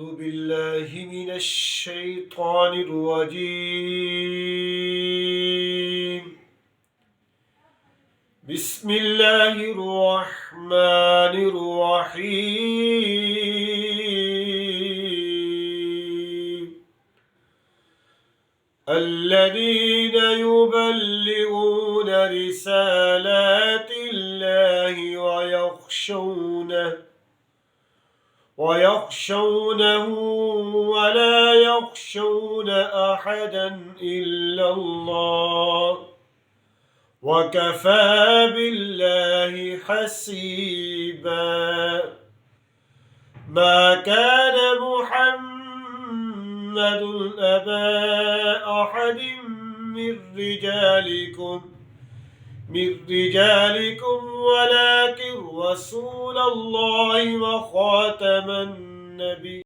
بالله من الشيطان الرجيم. بسم الله الرحمن الرحيم. الذين يبلغون رسالات الله ويخشونه ولا يخشون أحدا إلا الله وكفى بالله حسيبا. ما كان محمد أبا أحد من رجالكم ولكن رسول الله وخاتم النبي